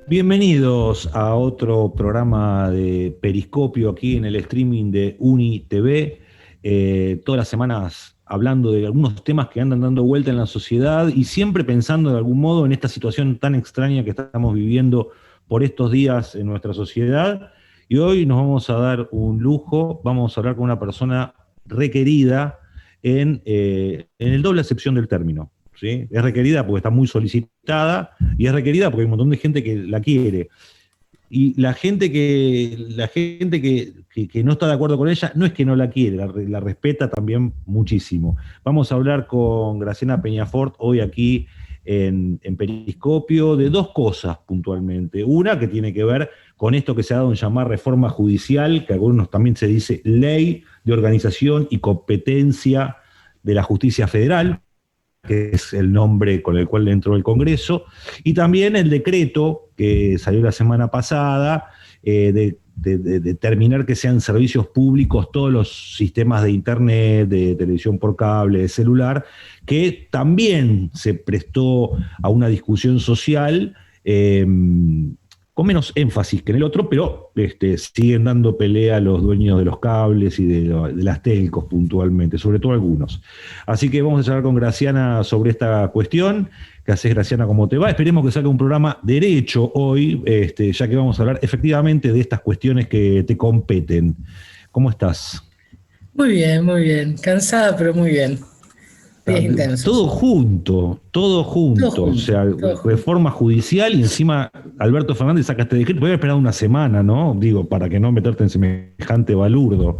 Bienvenidos a otro programa de Periscopio aquí en el streaming de UniTV. Todas las semanas hablando de algunos temas que andan dando vuelta en la sociedad y siempre pensando de algún modo en esta situación tan extraña que estamos viviendo por estos días en nuestra sociedad. Y hoy nos vamos a dar un lujo, vamos a hablar con una persona requerida en el doble acepción del término. ¿Sí? Es requerida porque está muy solicitada y es requerida porque hay un montón de gente que la quiere. Y la gente que no está de acuerdo con ella no es que no la quiere, la respeta también muchísimo. Vamos a hablar con Graciana Peñafort hoy aquí en Periscopio de dos cosas puntualmente. Una que tiene que ver con esto que se ha dado en llamar reforma judicial, que a algunos también se dice ley de organización y competencia de la justicia federal, que es el nombre con el cual entró el Congreso, y también el decreto que salió la semana pasada de determinar que sean servicios públicos todos los sistemas de Internet, de televisión por cable, de celular, que también se prestó a una discusión social con menos énfasis que en el otro, pero siguen dando pelea a los dueños de los cables y de las telcos puntualmente, sobre todo algunos. Así que vamos a hablar con Graciana sobre esta cuestión. ¿Qué haces, Graciana? ¿Cómo te va? Esperemos que salga un programa derecho hoy, ya que vamos a hablar efectivamente de estas cuestiones que te competen. ¿Cómo estás? Muy bien. Cansada, pero muy bien. Días intensos. Todo Todo junto. O junto, sea, todo junto. reforma judicial y encima Alberto Fernández saca este decreto. Voy a esperar una semana, ¿no? Digo, para que no meterte en semejante balurdo.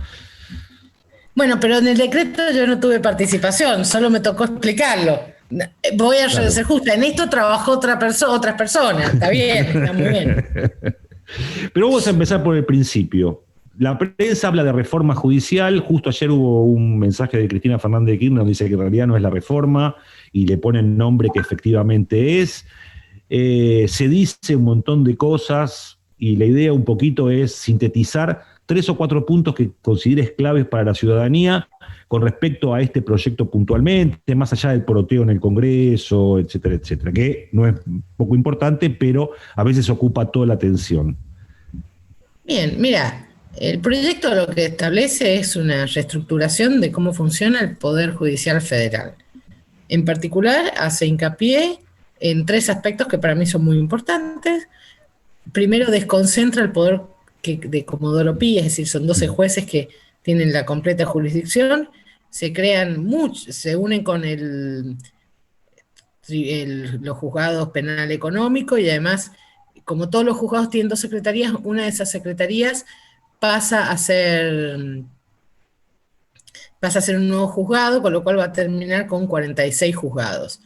Bueno, pero en el decreto yo no tuve participación, solo me tocó explicarlo. Voy a Claro. ser justa, en esto trabajó otras personas, está bien, está muy bien. Pero vamos a empezar por el principio. La prensa habla de reforma judicial. Justo ayer hubo un mensaje de Cristina Fernández de Kirchner donde dice que en realidad no es la reforma y le ponen nombre que efectivamente es. Se dice un montón de cosas y la idea un poquito es sintetizar 3 o 4 puntos que consideres claves para la ciudadanía con respecto a este proyecto puntualmente, más allá del poroteo en el Congreso, etcétera, etcétera, que no es poco importante, pero a veces ocupa toda la atención. Bien, mira, el proyecto lo que establece es una reestructuración de cómo funciona el Poder Judicial Federal. En particular, hace hincapié en tres aspectos que para mí son muy importantes. Primero, desconcentra el poder de Comodoro Pi, es decir, son 12 jueces que tienen la completa jurisdicción, se unen con los juzgados penal económico y además, como todos los juzgados tienen dos secretarías, una de esas secretarías pasa a ser, pasa a ser un nuevo juzgado, con lo cual va a terminar con 46 juzgados.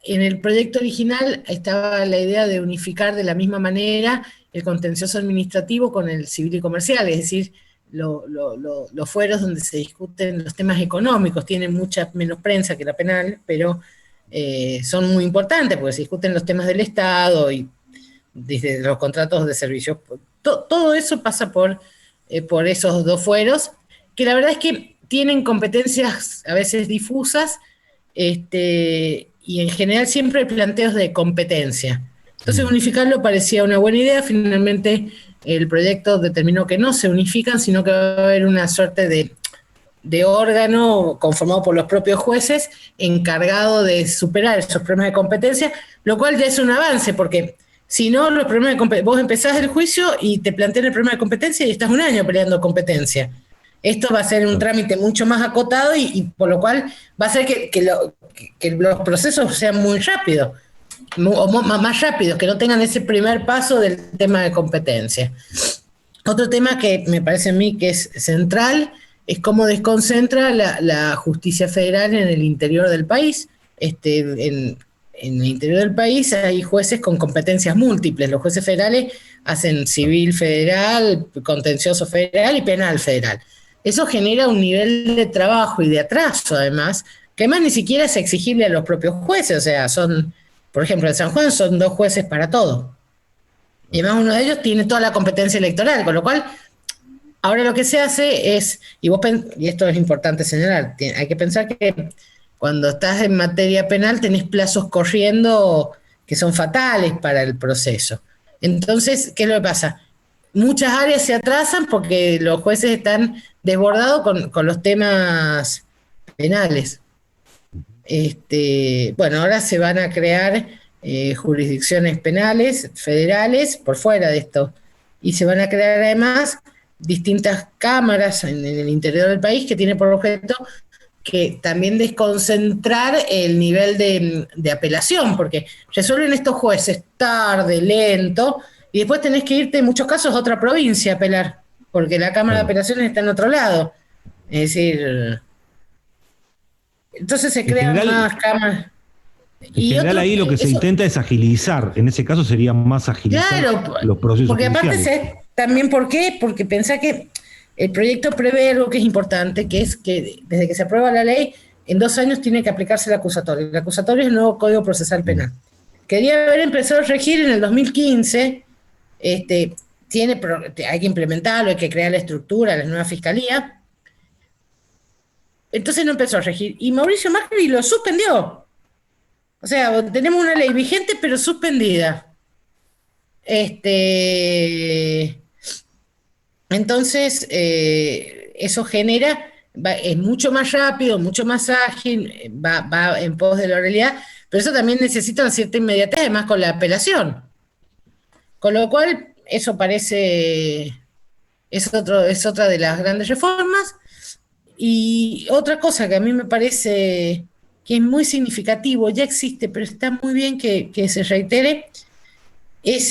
En el proyecto original estaba la idea de unificar de la misma manera el contencioso administrativo con el civil y comercial, es decir, los fueros donde se discuten los temas económicos tienen mucha menos prensa que la penal, pero son muy importantes porque se discuten los temas del Estado y desde los contratos de servicios. Todo eso pasa por esos dos fueros, que la verdad es que tienen competencias a veces difusas, y en general siempre hay planteos de competencia. Entonces unificarlo parecía una buena idea, finalmente el proyecto determinó que no se unifican, sino que va a haber una suerte de órgano conformado por los propios jueces encargado de superar esos problemas de competencia, lo cual ya es un avance, porque si no, los problemas de vos empezás el juicio y te plantean el problema de competencia y estás un año peleando competencia. Esto va a ser un trámite mucho más acotado y por lo cual va a ser que los procesos sean muy rápidos, o más rápidos, que no tengan ese primer paso del tema de competencia. Otro tema que me parece a mí que es central es cómo desconcentra la justicia federal en el interior del país. En el interior del país hay jueces con competencias múltiples. Los jueces federales hacen civil federal, contencioso federal y penal federal. Eso genera un nivel de trabajo y de atraso, además, que además ni siquiera es exigible a los propios jueces. O sea, por ejemplo, en San Juan son 2 jueces para todo. Y además uno de ellos tiene toda la competencia electoral, con lo cual ahora lo que se hace es, y esto es importante señalar, hay que pensar que cuando estás en materia penal tenés plazos corriendo que son fatales para el proceso. Entonces, ¿qué es lo que pasa? Muchas áreas se atrasan porque los jueces están desbordados con los temas penales. Bueno, ahora se van a crear jurisdicciones penales federales por fuera de esto. Y se van a crear además distintas cámaras en el interior del país que tiene por objeto que también desconcentrar el nivel de apelación, porque resuelven estos jueces tarde, lento, y después tenés que irte en muchos casos a otra provincia a apelar, porque la Cámara de Apelaciones está en otro lado. Es decir, entonces se crean más cámaras. En general ahí lo que se intenta es agilizar, en ese caso sería más agilizar los procesos porque judiciales. Aparte también, ¿por qué? Porque pensá que el proyecto prevé algo que es importante, que es que desde que se aprueba la ley, en 2 años tiene que aplicarse el acusatorio. El acusatorio es el nuevo Código Procesal Penal. Quería haber empezado a regir en el 2015, hay que implementarlo, hay que crear la estructura, la nueva fiscalía. Entonces no empezó a regir. Y Mauricio Macri lo suspendió. O sea, tenemos una ley vigente, pero suspendida. Entonces, eso genera, es mucho más rápido, mucho más ágil, va en pos de la realidad, pero eso también necesita una cierta inmediatez, además con la apelación. Con lo cual, eso parece, es otra de las grandes reformas. Y otra cosa que a mí me parece que es muy significativo, ya existe, pero está muy bien que se reitere, es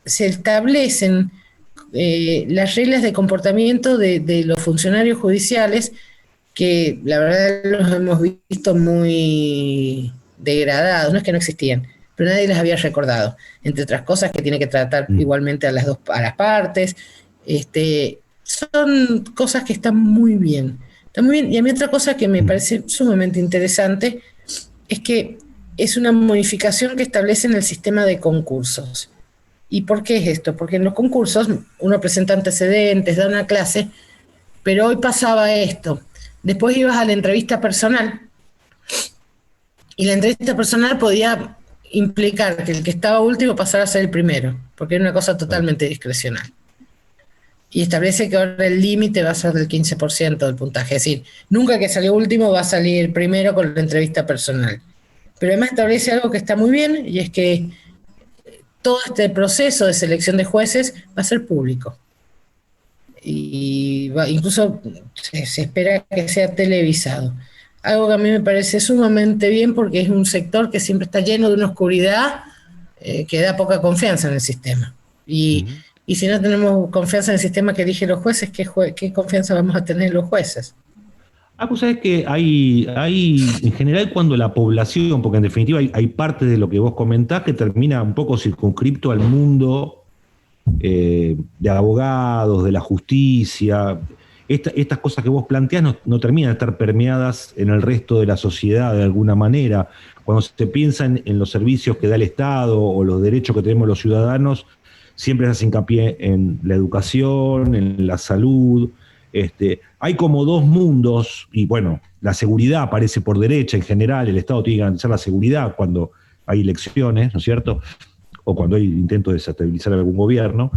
se establecen las reglas de comportamiento de los funcionarios judiciales, que la verdad los hemos visto muy degradados, no es que no existían, pero nadie les había recordado, entre otras cosas que tiene que tratar igualmente a las partes. Son cosas que están muy bien. Y a mí otra cosa que me parece sumamente interesante es que es una modificación que establece en el sistema de concursos. ¿Y por qué es esto? Porque en los concursos uno presenta antecedentes, da una clase, pero hoy pasaba esto. Después ibas a la entrevista personal y la entrevista personal podía implicar que el que estaba último pasara a ser el primero, porque era una cosa totalmente discrecional. Y establece que ahora el límite va a ser del 15% del puntaje. Es decir, nunca que salió último va a salir primero con la entrevista personal. Pero además establece algo que está muy bien, y es que todo este proceso de selección de jueces va a ser público. Y incluso se espera que sea televisado. Algo que a mí me parece sumamente bien porque es un sector que siempre está lleno de una oscuridad que da poca confianza en el sistema. Y si no tenemos confianza en el sistema que eligen los jueces, ¿qué confianza vamos a tener en los jueces? Pues sabes que hay, en general, cuando la población, porque en definitiva hay parte de lo que vos comentás que termina un poco circunscripto al mundo de abogados, de la justicia, estas cosas que vos planteás no terminan de estar permeadas en el resto de la sociedad de alguna manera. Cuando se piensa en los servicios que da el Estado o los derechos que tenemos los ciudadanos, siempre se hace hincapié en la educación, en la salud. Hay como dos mundos, y bueno, la seguridad aparece por derecha en general, el Estado tiene que garantizar la seguridad cuando hay elecciones, ¿no es cierto?, o cuando hay intento de desestabilizar algún gobierno,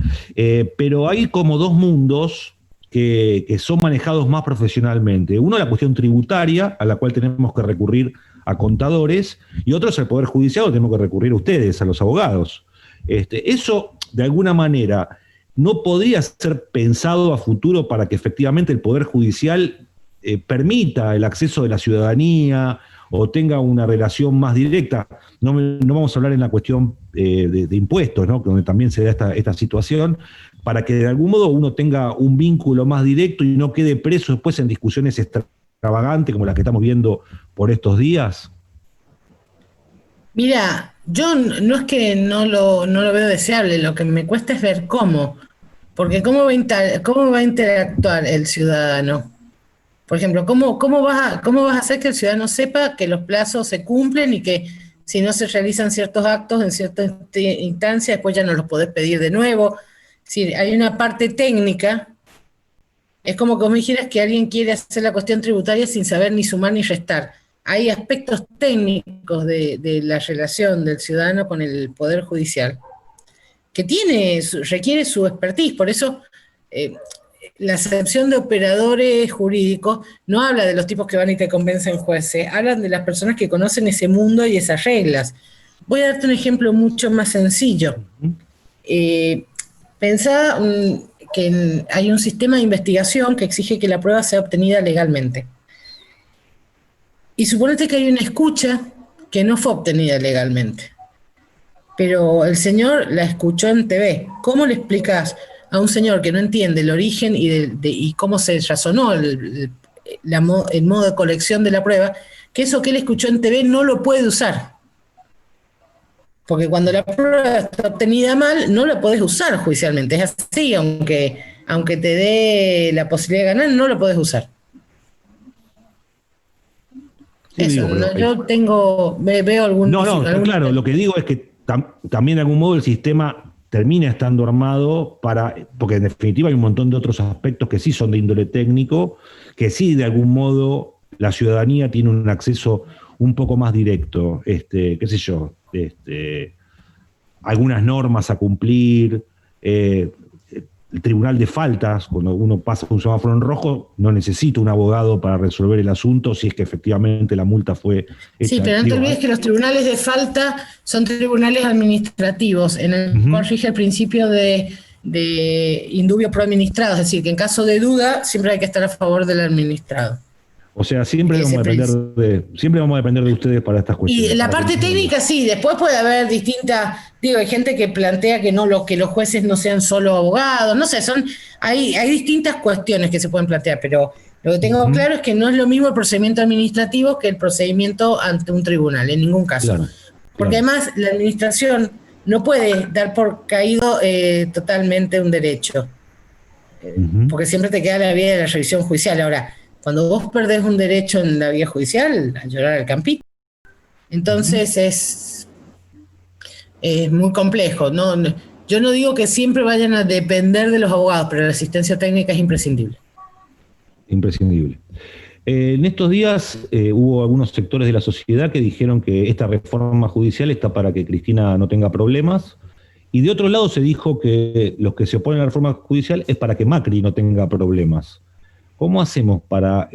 pero hay como dos mundos que son manejados más profesionalmente. Uno, la cuestión tributaria, a la cual tenemos que recurrir a contadores, y otro es el Poder Judicial, tenemos que recurrir a ustedes, a los abogados. Eso, de alguna manera, ¿no podría ser pensado a futuro para que efectivamente el Poder Judicial permita el acceso de la ciudadanía o tenga una relación más directa? No vamos a hablar en la cuestión de impuestos, ¿no?, donde también se da esta situación, para que de algún modo uno tenga un vínculo más directo y no quede preso después en discusiones extravagantes como las que estamos viendo por estos días. Mira, yo no es que no lo veo deseable, lo que me cuesta es ver cómo. Porque ¿cómo va a interactuar el ciudadano? Por ejemplo, ¿cómo vas a hacer que el ciudadano sepa que los plazos se cumplen y que si no se realizan ciertos actos en cierta instancia, después ya no los podés pedir de nuevo? Si hay una parte técnica, es como que me dijeras que alguien quiere hacer la cuestión tributaria sin saber ni sumar ni restar. hay aspectos técnicos de la relación del ciudadano con el Poder Judicial que requiere su expertise. Por eso la acepción de operadores jurídicos no habla de los tipos que van y te convencen jueces, hablan de las personas que conocen ese mundo y esas reglas. Voy a darte un ejemplo mucho más sencillo. Pensá que hay un sistema de investigación que exige que la prueba sea obtenida legalmente. Y suponete que hay una escucha que no fue obtenida legalmente, pero el señor la escuchó en TV. ¿Cómo le explicas a un señor que no entiende el origen y cómo se razonó el modo de colección de la prueba, que eso que él escuchó en TV no lo puede usar? Porque cuando la prueba está obtenida mal, no la podés usar judicialmente. Es así, aunque te dé la posibilidad de ganar, no la podés usar. Sí, eso, digo, yo veo algún... Claro, lo que digo es que también de algún modo el sistema termina estando armado porque en definitiva hay un montón de otros aspectos que sí son de índole técnico, que sí de algún modo la ciudadanía tiene un acceso un poco más directo, qué sé yo, algunas normas a cumplir, el tribunal de faltas, cuando uno pasa un semáforo en rojo, no necesita un abogado para resolver el asunto si es que efectivamente la multa fue hecha. Sí, pero no te olvides que los tribunales de falta son tribunales administrativos, en el cual rige el principio de indubio pro administrado, es decir, que en caso de duda siempre hay que estar a favor del administrado. O sea, siempre vamos a depender de ustedes para estas cuestiones. Y la parte técnica sí, después puede haber hay gente que plantea que los jueces no sean solo abogados, no sé, hay distintas cuestiones que se pueden plantear, pero lo que tengo claro es que no es lo mismo el procedimiento administrativo que el procedimiento ante un tribunal, en ningún caso. Claro. Porque además la administración no puede dar por caído totalmente un derecho, porque siempre te queda la vía de la revisión judicial. Ahora, cuando vos perdés un derecho en la vía judicial, a llorar al campito. Entonces es muy complejo. Yo no digo que siempre vayan a depender de los abogados, pero la asistencia técnica es imprescindible. Imprescindible. En estos días hubo algunos sectores de la sociedad que dijeron que esta reforma judicial está para que Cristina no tenga problemas, y de otro lado se dijo que los que se oponen a la reforma judicial es para que Macri no tenga problemas. ¿Cómo hacemos para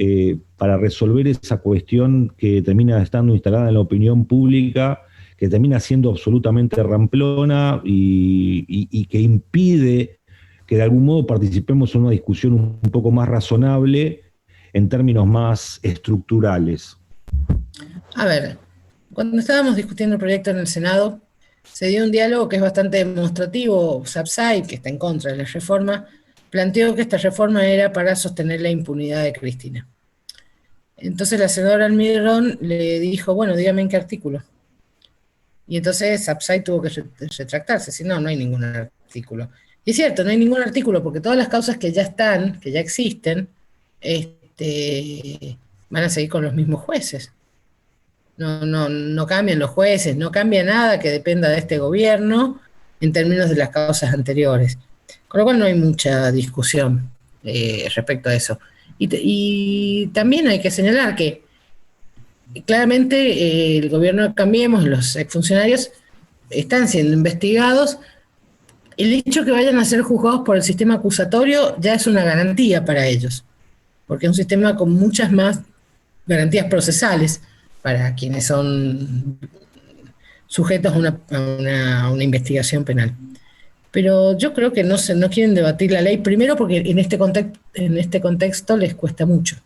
resolver esa cuestión que termina estando instalada en la opinión pública, que termina siendo absolutamente ramplona y que impide que de algún modo participemos en una discusión un poco más razonable en términos más estructurales? A ver, cuando estábamos discutiendo el proyecto en el Senado, se dio un diálogo que es bastante demostrativo. Sapsay, que está en contra de la reforma, planteó que esta reforma era para sostener la impunidad de Cristina. Entonces la senadora Almirón le dijo, bueno, dígame en qué artículo. Y entonces Sapsay tuvo que retractarse, si no hay ningún artículo. Y es cierto, no hay ningún artículo, porque todas las causas que ya están, que ya existen, van a seguir con los mismos jueces. No cambian los jueces, no cambia nada que dependa de este gobierno en términos de las causas anteriores. Con lo cual no hay mucha discusión respecto a eso. Y también hay que señalar que claramente el gobierno de Cambiemos, los exfuncionarios, están siendo investigados. El hecho que vayan a ser juzgados por el sistema acusatorio ya es una garantía para ellos, porque es un sistema con muchas más garantías procesales para quienes son sujetos a una investigación penal. Pero yo creo que no quieren debatir la ley, primero porque en este contexto les cuesta mucho.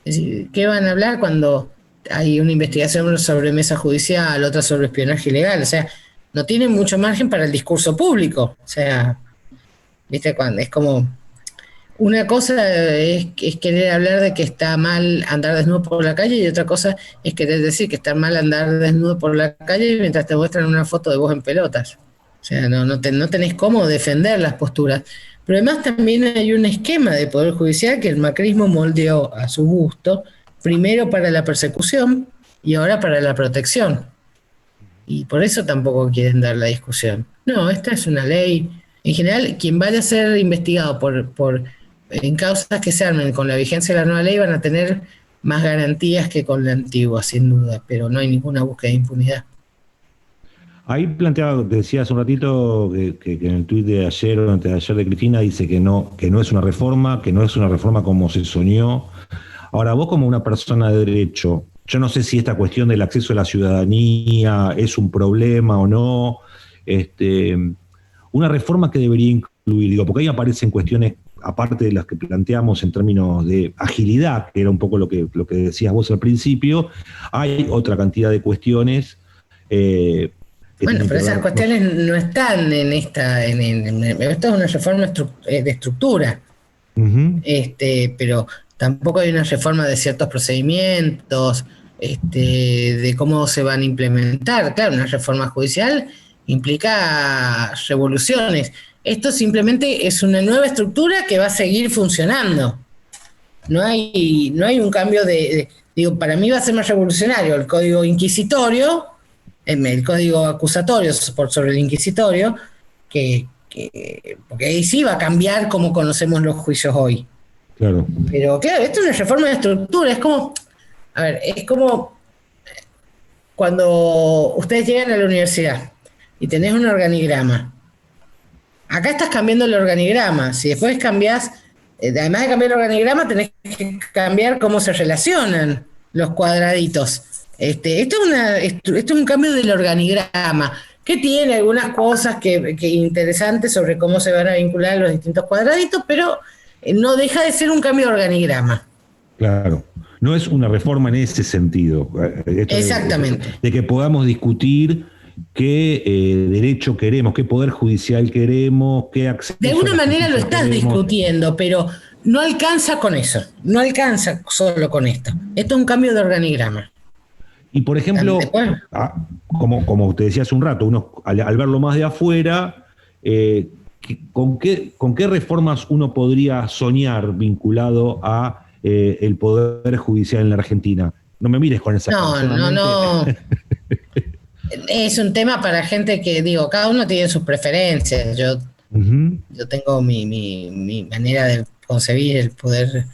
Es decir, ¿qué van a hablar cuando hay una investigación sobre mesa judicial, otra sobre espionaje ilegal? O sea, no tienen mucho margen para el discurso público. O sea, ¿viste? Es como... Una cosa es querer hablar de que está mal andar desnudo por la calle, y otra cosa es querer decir que está mal andar desnudo por la calle mientras te muestran una foto de vos en pelotas. O sea, no tenés cómo defender las posturas. Pero además también hay un esquema de Poder Judicial que el macrismo moldeó a su gusto, primero para la persecución y ahora para la protección. Y por eso tampoco quieren dar la discusión. No, esta es una ley. En general, quien vaya a ser investigado en causas que se armen con la vigencia de la nueva ley van a tener más garantías que con la antigua, sin duda, pero no hay ninguna búsqueda de impunidad. Ahí planteaba, decía hace un ratito que en el tuit de ayer o antes de ayer de Cristina dice que no es una reforma, que no es una reforma como se soñó. Ahora, vos como una persona de derecho, yo no sé si esta cuestión del acceso a la ciudadanía es un problema o no, una reforma que debería incluir, digo, porque ahí aparecen cuestiones, aparte de las que planteamos en términos de agilidad, que era un poco lo que decías vos al principio, hay otra cantidad de cuestiones. Bueno, pero esas cuestiones no están en esta, esto es una reforma de estructura, pero tampoco hay una reforma de ciertos procedimientos, de cómo se van a implementar. Claro, una reforma judicial implica revoluciones. Esto simplemente es una nueva estructura que va a seguir funcionando. No hay un cambio digo, para mí va a ser más revolucionario el código inquisitorio, el código acusatorio sobre el inquisitorio, porque ahí sí va a cambiar cómo conocemos los juicios hoy. Claro. Pero claro, esto es una reforma de estructura, es como cuando ustedes llegan a la universidad y tenés un organigrama. Acá estás cambiando el organigrama, si después cambiás, además de cambiar el organigrama, tenés que cambiar cómo se relacionan los cuadraditos. Esto es un cambio del organigrama, que tiene algunas cosas que interesantes sobre cómo se van a vincular los distintos cuadraditos, pero no deja de ser un cambio de organigrama. Claro, no es una reforma en ese sentido. Exactamente. De que podamos discutir qué derecho queremos, qué poder judicial queremos, qué acceso. De alguna manera lo estás discutiendo, pero no alcanza con eso, no alcanza solo con esto. Esto es un cambio de organigrama. Y por ejemplo, como te decía hace un rato, uno al verlo más de afuera, ¿con qué reformas uno podría soñar vinculado a el poder judicial en la Argentina? No me mires con esa cara. No. Es un tema para gente que, digo, cada uno tiene sus preferencias. Yo tengo mi manera de concebir el poder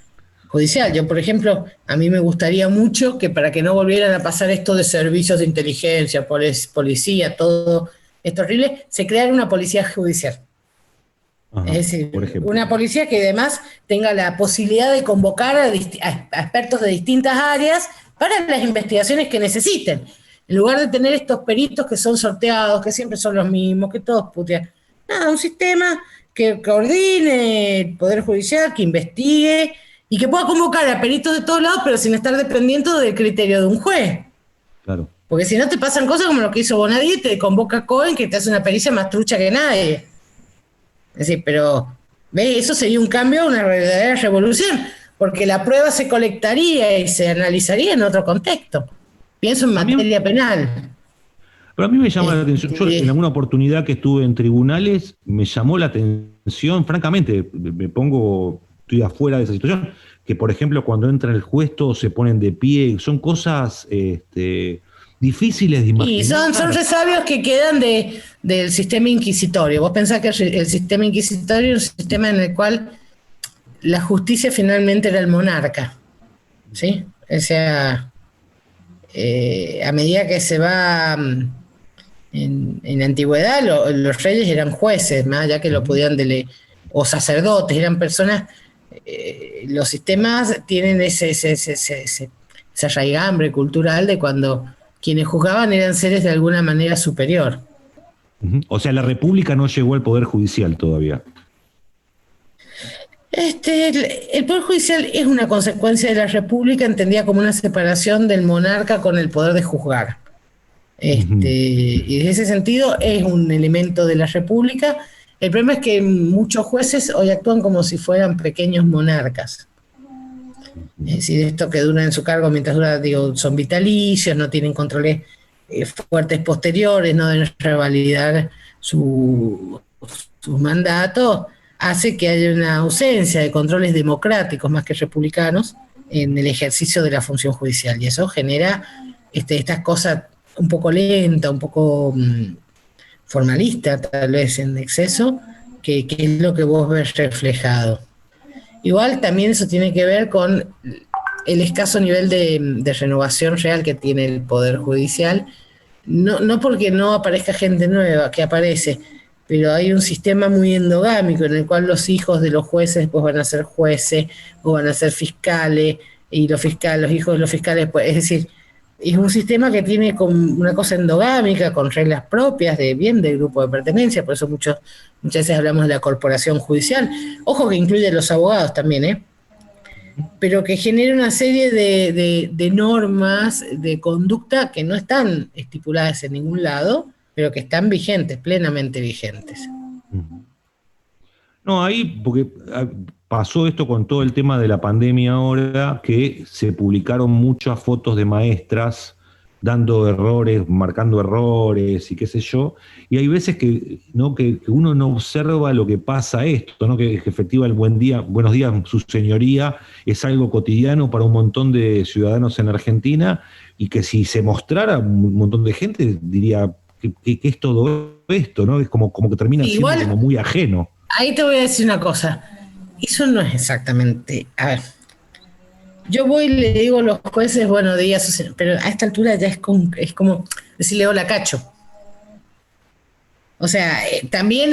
judicial. Yo, por ejemplo, a mí me gustaría mucho que para que no volvieran a pasar esto de servicios de inteligencia, policía, todo esto horrible, se creara una policía judicial. Ajá, es decir, una policía que además tenga la posibilidad de convocar a expertos de distintas áreas para las investigaciones que necesiten. En lugar de tener estos peritos que son sorteados, que siempre son los mismos, que todos putean. Nada, un sistema que coordine el Poder Judicial, que investigue y que pueda convocar a peritos de todos lados, pero sin estar dependiendo del criterio de un juez. Claro. Porque si no te pasan cosas como lo que hizo Bonadí, te convoca a Cohen, que te hace una pericia más trucha que nadie. Es decir, pero ¿ves? Eso sería un cambio, una verdadera revolución, porque la prueba se colectaría y se analizaría en otro contexto. Pienso en materia penal. Pero a mí me llama la atención, yo en alguna oportunidad que estuve en tribunales, me llamó la atención, francamente, estoy afuera de esa situación, que por ejemplo cuando entra el juez todos se ponen de pie, son cosas difíciles de imaginar. Y son resabios que quedan del sistema inquisitorio. Vos pensás que el sistema inquisitorio es un sistema en el cual la justicia finalmente era el monarca, ¿sí? O sea, a medida que se va en la antigüedad, los reyes eran jueces, más allá que lo podían o sacerdotes, eran personas. Los sistemas tienen esa raigambre cultural de cuando quienes juzgaban eran seres de alguna manera superior. O sea, la República no llegó al Poder Judicial todavía. El Poder Judicial es una consecuencia de la República, entendida como una separación del monarca con el poder de juzgar. Y en ese sentido es un elemento de la República. El problema es que muchos jueces hoy actúan como si fueran pequeños monarcas. Es decir, esto que duran en su cargo mientras dura, son vitalicios, no tienen controles fuertes posteriores, no deben revalidar sus mandatos, hace que haya una ausencia de controles democráticos más que republicanos en el ejercicio de la función judicial. Y eso genera estas cosas un poco lentas, un poco formalista, tal vez en exceso, que es lo que vos ves reflejado. Igual también eso tiene que ver con el escaso nivel de renovación real que tiene el Poder Judicial, no porque no aparezca gente nueva, que aparece, pero hay un sistema muy endogámico en el cual los hijos de los jueces después van a ser jueces o van a ser fiscales, y los hijos de los fiscales, pues, es decir, es un sistema que tiene como una cosa endogámica, con reglas propias del grupo de pertenencia, por eso muchas veces hablamos de la corporación judicial. Ojo que incluye a los abogados también, pero que genera una serie de normas de conducta que no están estipuladas en ningún lado, pero que están vigentes, plenamente vigentes. No, ahí, porque pasó esto con todo el tema de la pandemia ahora, que se publicaron muchas fotos de maestras dando errores, marcando errores y qué sé yo, y hay veces que, ¿no? que uno no observa lo que pasa esto, ¿no? que efectiva el buenos días, su señoría, es algo cotidiano para un montón de ciudadanos en Argentina, y que si se mostrara un montón de gente diría que es todo esto, ¿no? Es como que termina siendo Igual, como muy ajeno. ahí te voy a decir una cosa, eso no es exactamente, a ver, yo voy y le digo a los jueces buenos días, pero a esta altura ya es como decirle hola Cacho. O sea, también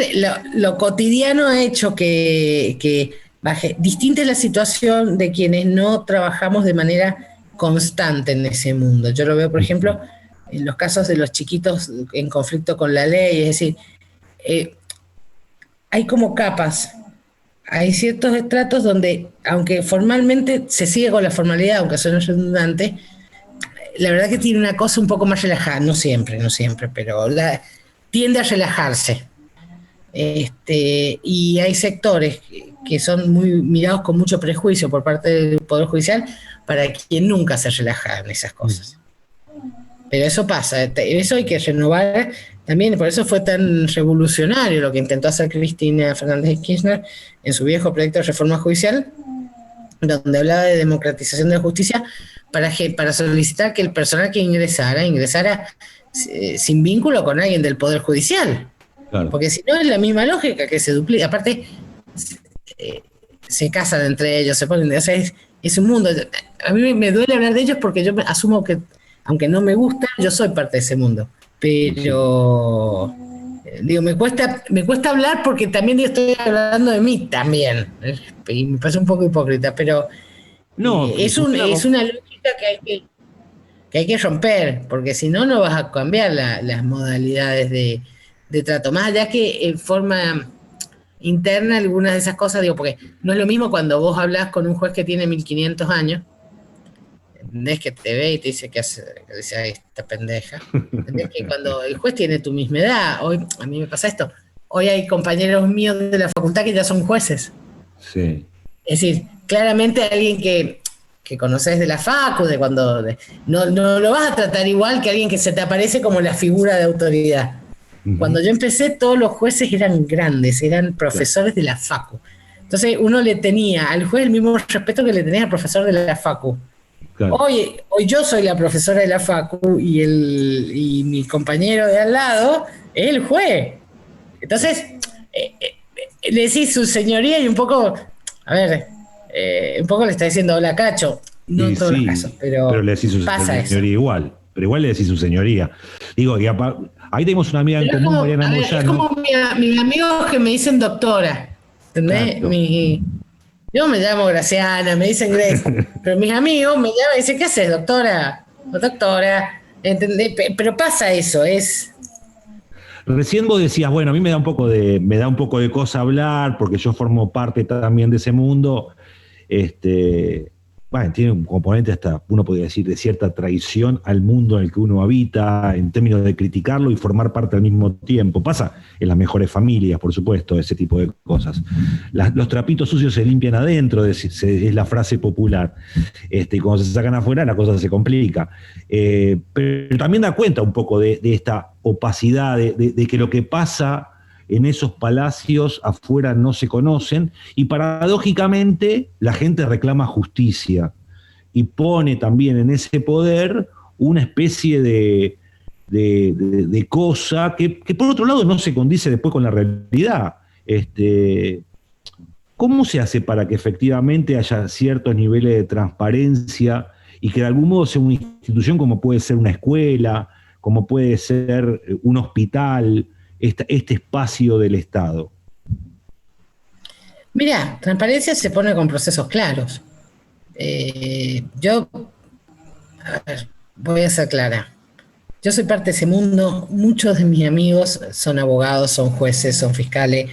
lo cotidiano ha hecho que baje. Distinta es la situación de quienes no trabajamos de manera constante en ese mundo. Yo lo veo, por ejemplo, en los casos de los chiquitos en conflicto con la ley, es decir, eh, hay como capas. Hay ciertos estratos donde, aunque formalmente se sigue con la formalidad, aunque suene redundante, la verdad que tiene una cosa un poco más relajada, no siempre, pero tiende a relajarse. Y hay sectores que son muy mirados con mucho prejuicio por parte del Poder Judicial, para quien nunca se relaja en esas cosas. Pero eso pasa, eso hay que renovar también, por eso fue tan revolucionario lo que intentó hacer Cristina Fernández de Kirchner en su viejo proyecto de reforma judicial, donde hablaba de democratización de la justicia, para solicitar que el personal que ingresara sin vínculo con alguien del Poder Judicial. Claro. Porque si no es la misma lógica que se duplica. Aparte, se casan entre ellos, se ponen. O sea, es un mundo. A mí me duele hablar de ellos porque yo asumo que, aunque no me gusta, yo soy parte de ese mundo. Pero, digo, me cuesta hablar porque también estoy hablando de mí también. Y me parece un poco hipócrita, pero no, es una lógica que hay que romper, porque si no, no vas a cambiar las modalidades de trato. Más allá que en forma interna algunas de esas cosas, digo, porque no es lo mismo cuando vos hablas con un juez que tiene 1500 años, ¿entendés? Que te ve y te dice que dice, ay, esta pendeja. ¿Entendés? Que cuando el juez tiene tu misma edad, hoy a mí me pasa esto, hoy hay compañeros míos de la facultad que ya son jueces. Sí. Es decir, claramente alguien que conoces de la facu, no lo vas a tratar igual que alguien que se te aparece como la figura de autoridad. Uh-huh. Cuando yo empecé, todos los jueces eran grandes, eran profesores de la facu. Entonces uno le tenía al juez el mismo respeto que le tenía al profesor de la facu. Claro. Hoy yo soy la profesora de la facu y mi compañero de al lado es el juez. Entonces, le decís su señoría y un poco, a ver, un poco le está diciendo hola Cacho, no en todos los casos, pero le decís su señoría eso. Igual, pero igual le decís su señoría. Digo, y ahí tenemos una amiga en común, Mariana Moyano. Es como mis amigos que me dicen doctora, ¿entendés? Yo me llamo Graciana, me dicen Grace, pero mis amigos me llaman y dicen, ¿qué haces, doctora? O doctora, ¿entendés? Pero pasa eso, es... Recién vos decías, bueno, a mí me da un poco de cosa hablar, porque yo formo parte también de ese mundo. Bueno, tiene un componente hasta, uno podría decir, de cierta traición al mundo en el que uno habita, en términos de criticarlo y formar parte al mismo tiempo. Pasa en las mejores familias, por supuesto, ese tipo de cosas. Los trapitos sucios se limpian adentro, es la frase popular. Y cuando se sacan afuera, la cosa se complica. Pero también da cuenta un poco de esta opacidad, de que lo que pasa en esos palacios afuera no se conocen, y paradójicamente la gente reclama justicia y pone también en ese poder una especie de cosa que por otro lado no se condice después con la realidad. ¿Cómo se hace para que efectivamente haya ciertos niveles de transparencia y que de algún modo sea una institución como puede ser una escuela, como puede ser un hospital, este espacio del Estado? Mira, transparencia se pone con procesos claros. Yo, a ver, voy a ser clara. Yo soy parte de ese mundo. Muchos de mis amigos son abogados, son jueces, son fiscales.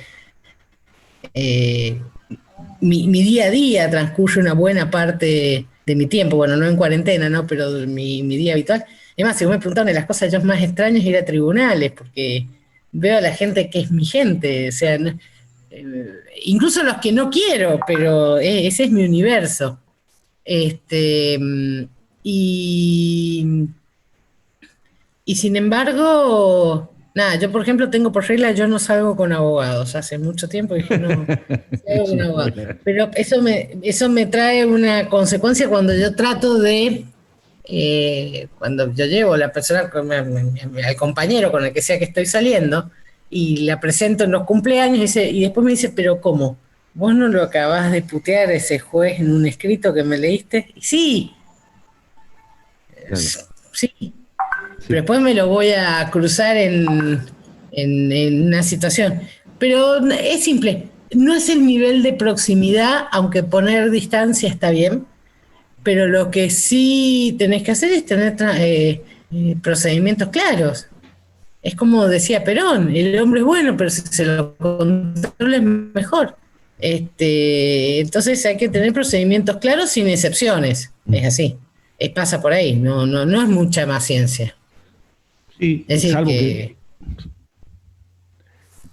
Eh, mi día a día transcurre una buena parte de mi tiempo, bueno, no en cuarentena, ¿no? Pero mi día habitual. Es más, si vos me preguntan, de las cosas yo más extrañas es ir a tribunales, porque veo a la gente que es mi gente, o sea, incluso los que no quiero, pero ese es mi universo. Este, y y sin embargo, nada, yo por ejemplo tengo por regla, yo no salgo con abogados. Hace mucho tiempo dije no salgo Es con una abogados. buena. Pero eso me trae una consecuencia cuando yo trato de, cuando yo llevo a la persona, al compañero con el que sea que estoy saliendo, y la presento en los cumpleaños, y después me dice, pero ¿cómo? ¿Vos no lo acabás de putear a ese juez en un escrito que me leíste? Y sí, Claro, sí, pero sí. después me lo voy a cruzar en una situación. Pero es simple, no es el nivel de proximidad, aunque poner distancia está bien, pero lo que sí tenés que hacer es tener procedimientos claros. Es como decía Perón, el hombre es bueno, pero si se lo controla es mejor. Entonces hay que tener procedimientos claros sin excepciones, es así. Pasa por ahí, no es mucha más ciencia. Sí, Es decir, que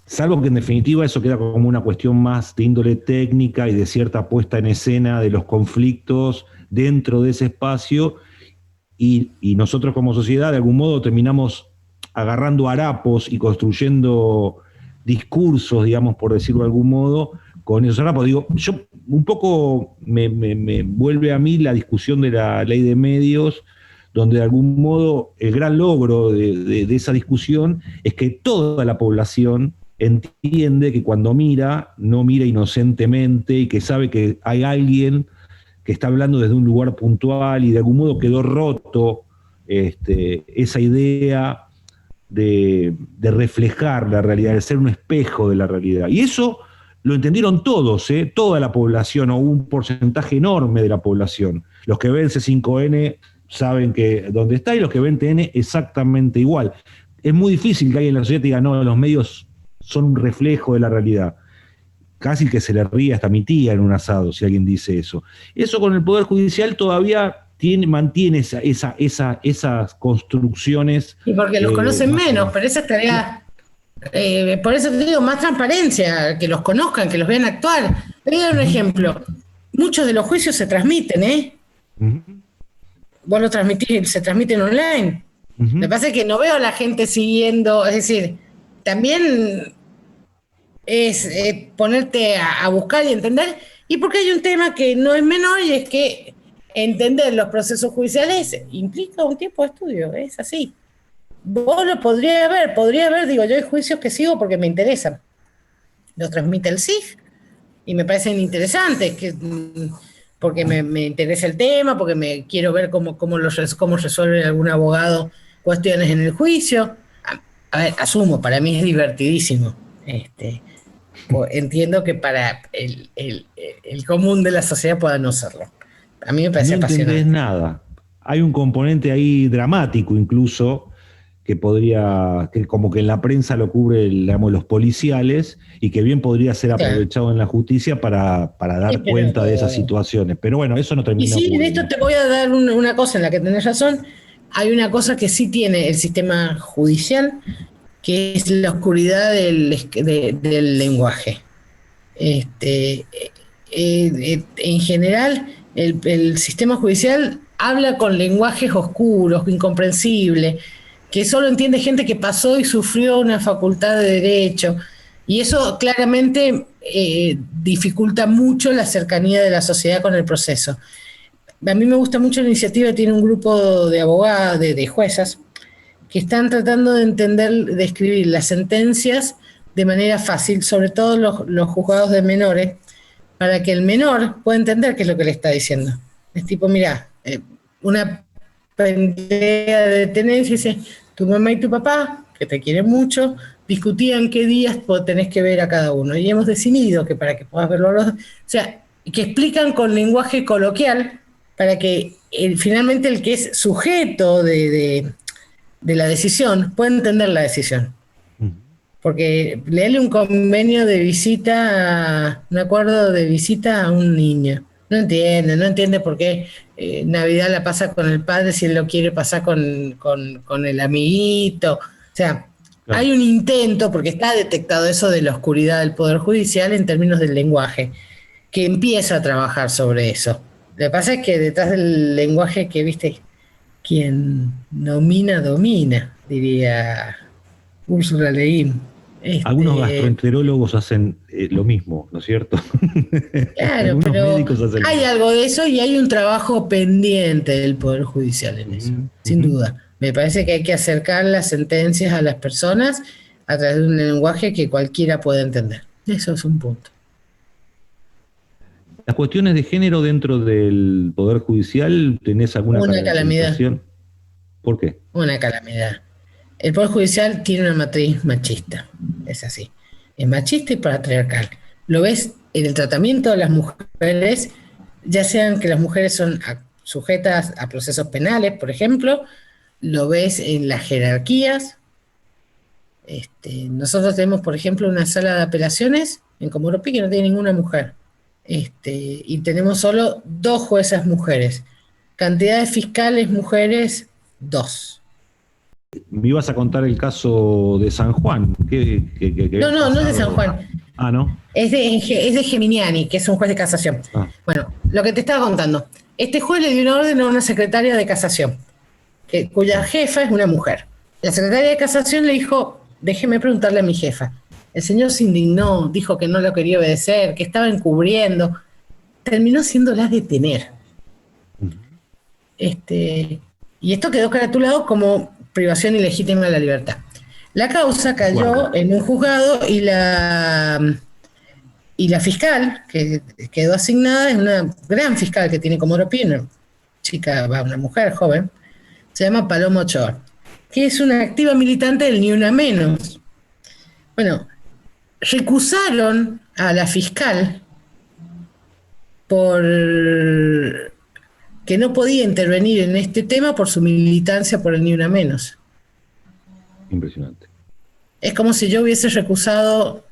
salvo que en definitiva eso queda como una cuestión más de índole técnica y de cierta puesta en escena de los conflictos dentro de ese espacio y nosotros como sociedad de algún modo terminamos agarrando harapos y construyendo discursos, digamos, por decirlo de algún modo, con esos harapos. Digo, yo un poco me vuelve a mí la discusión de la ley de medios, donde de algún modo el gran logro de esa discusión es que toda la población entiende que cuando mira, no mira inocentemente y que sabe que hay alguien que está hablando desde un lugar puntual y de algún modo quedó roto esa idea de reflejar la realidad, de ser un espejo de la realidad. Y eso lo entendieron todos, toda la población, o un porcentaje enorme de la población. Los que ven C5N saben que dónde está y los que ven TN exactamente igual. Es muy difícil que alguien en la sociedad diga, no, los medios son un reflejo de la realidad. Casi que se le ríe hasta mi tía en un asado si alguien dice eso. Eso con el Poder Judicial todavía mantiene esas construcciones. y porque los conocen Más o menos, menos. pero esa estaría, por eso te digo, más transparencia, que los conozcan, que los vean actuar. Te voy a dar un Ujú, ejemplo. Muchos de los juicios se transmiten, ¿eh? ujú, Vos lo transmitís, se transmiten online. Lo que ujú. pasa es que no veo a la gente siguiendo, es decir, también es ponerte a buscar y entender, y porque hay un tema que no es menor y es que entender los procesos judiciales implica un tiempo de estudio, es así. Vos lo podría ver, digo, yo hay juicios que sigo porque me interesan. Los transmite el CIF y me parecen interesantes, porque me interesa el tema, porque me quiero ver cómo resuelve algún abogado cuestiones en el juicio. A ver, asumo, para mí es divertidísimo. Entiendo que para el común de la sociedad pueda no serlo. A mí me No parece entendés apasionante. nada. Hay un componente ahí dramático incluso que como que en la prensa lo cubre, digamos, los policiales y que bien podría ser Claro. aprovechado en la justicia para Sí, dar pero cuenta de esas situaciones. Pero bueno, eso no y termina sí, de esto ocurriendo. te voy a dar una cosa en la que tenés razón. Hay una cosa que sí tiene el sistema judicial, que es la oscuridad del lenguaje. En general, el sistema judicial habla con lenguajes oscuros, incomprensibles, que solo entiende gente que pasó y sufrió una facultad de derecho. Y eso claramente dificulta mucho la cercanía de la sociedad con el proceso. A mí me gusta mucho la iniciativa, tiene un grupo de abogadas, de juezas, que están tratando de entender, de escribir las sentencias de manera fácil, sobre todo los juzgados de menores, para que el menor pueda entender qué es lo que le está diciendo. Es tipo, mira, una pelea de tenencia, dice, tu mamá y tu papá, que te quieren mucho, discutían qué días tenés que ver a cada uno. Y hemos decidido que para que puedas verlo a los dos, o sea, que explican con lenguaje coloquial para que finalmente el que es sujeto de la decisión pueda entender la decisión. Porque leerle un convenio de visita, un acuerdo de visita a un niño. No entiende por qué Navidad la pasa con el padre si él lo quiere pasar con el amiguito. O sea, claro, hay un intento, porque está detectado eso de la oscuridad del Poder Judicial en términos del lenguaje, que empieza a trabajar sobre eso. Lo que pasa es que detrás del lenguaje que, viste, quien nomina, domina, diría Úrsula Le Guin. Algunos gastroenterólogos hacen lo mismo, ¿no es cierto? Claro, algunos pero médicos hacen hay algo de eso y hay un trabajo pendiente del Poder Judicial en eso, sin duda. Me parece que hay que acercar las sentencias a las personas a través de un lenguaje que cualquiera pueda entender. Eso es un punto. Las cuestiones de género dentro del Poder Judicial, ¿tenés alguna calamidad? ¿Por qué? Una calamidad. El Poder Judicial tiene una matriz machista, es así. Es machista y patriarcal. Lo ves en el tratamiento de las mujeres, ya sean que las mujeres son sujetas a procesos penales, por ejemplo, lo ves en las jerarquías. Nosotros tenemos, por ejemplo, una sala de apelaciones en Comoropí que no tiene ninguna mujer. Y tenemos solo 2 juezas mujeres. Cantidad de fiscales mujeres, 2. Me ibas a contar el caso de San Juan. No es de San Juan. Ah, ¿no? Es de Geminiani, que es un juez de casación. Bueno, lo que te estaba contando. Este juez le dio una orden a una secretaria de casación, cuya jefa es una mujer. La secretaria de casación le dijo, déjeme preguntarle a mi jefa. El señor se indignó, dijo que no lo quería obedecer, que estaba encubriendo. Terminó siéndola detener. Y esto quedó caratulado como privación ilegítima de la libertad. La causa cayó en un juzgado y la fiscal que quedó asignada es una gran fiscal que tiene Comoropí, una mujer joven, se llama Paloma Ochoa, que es una activa militante del Ni Una Menos. Bueno, recusaron a la fiscal por que no podía intervenir en este tema por su militancia por el Ni Una Menos. Impresionante. Es como si yo hubiese recusado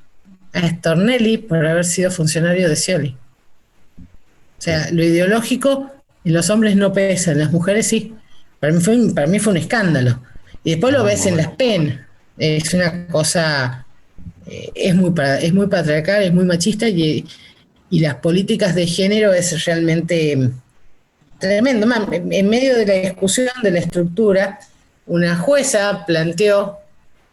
a Stornelli por haber sido funcionario de Scioli. O sea, lo ideológico en los hombres no pesa, en las mujeres sí. Para mí fue un escándalo. Y después lo ves en las PEN. Es una cosa, es muy patriarcal, es muy machista y las políticas de género es realmente tremendo. En medio de la discusión de la estructura, una jueza planteó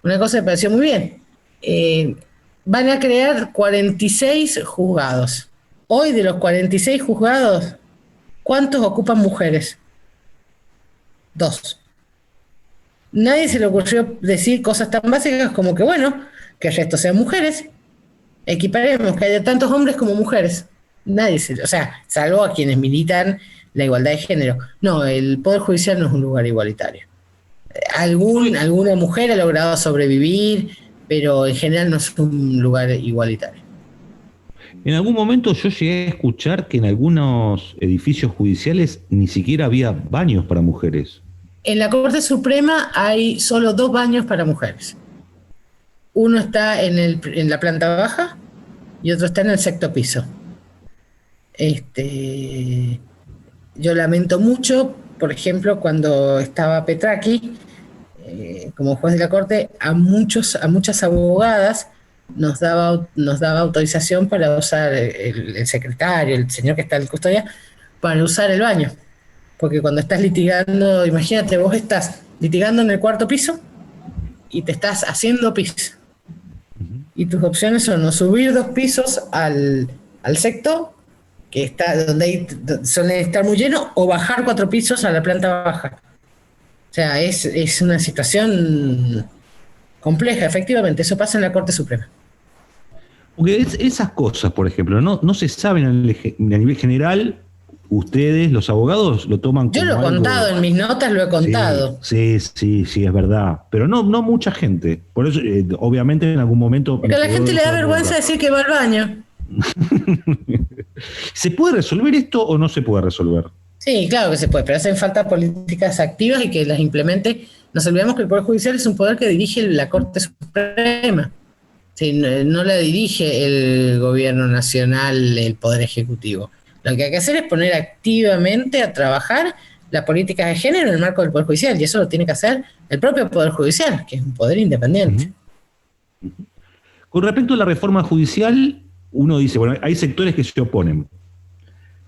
una cosa que me pareció muy bien. Van a crear 46 juzgados. Hoy, de los 46 juzgados, ¿cuántos ocupan mujeres? 2. Nadie se le ocurrió decir cosas tan básicas como que, bueno, que el resto sean mujeres. Equiparemos que haya tantos hombres como mujeres. Salvo a quienes militan la igualdad de género. No, el Poder Judicial no es un lugar igualitario. Alguna mujer ha logrado sobrevivir, pero en general no es un lugar igualitario. En algún momento yo llegué a escuchar que en algunos edificios judiciales ni siquiera había baños para mujeres. En la Corte Suprema hay solo 2 baños para mujeres. Uno está en la planta baja y otro está en el 6º piso. Yo lamento mucho, por ejemplo, cuando estaba Petraki, como juez de la Corte, a muchas abogadas nos daba autorización para usar el secretario, el señor que está en custodia, para usar el baño. Porque cuando estás litigando, imagínate, vos estás litigando en el 4º piso y te estás haciendo pis. Y tus opciones son o subir 2 pisos al 6º, que está donde suele estar muy lleno, o bajar 4 pisos a la planta baja. O sea, es una situación compleja, efectivamente. Eso pasa en la Corte Suprema. Porque esas cosas, por ejemplo, no se saben a nivel general, ustedes, los abogados, lo toman Yo como lo he algo. contado, en mis notas lo he contado. Sí, es verdad. Pero no mucha gente. Por eso, obviamente, en algún momento. Porque a la gente le da vergüenza decir que va al baño. ¿Se puede resolver esto o no se puede resolver? Sí, claro que se puede, pero hacen falta políticas activas y que las implemente. Nos olvidamos que el Poder Judicial es un poder que dirige la Corte Suprema. Sí, no la dirige el gobierno nacional, el Poder Ejecutivo. Lo que hay que hacer es poner activamente a trabajar la política de género en el marco del Poder Judicial, y eso lo tiene que hacer el propio Poder Judicial, que es un poder independiente. Con respecto a la reforma judicial, uno dice, bueno, hay sectores que se oponen.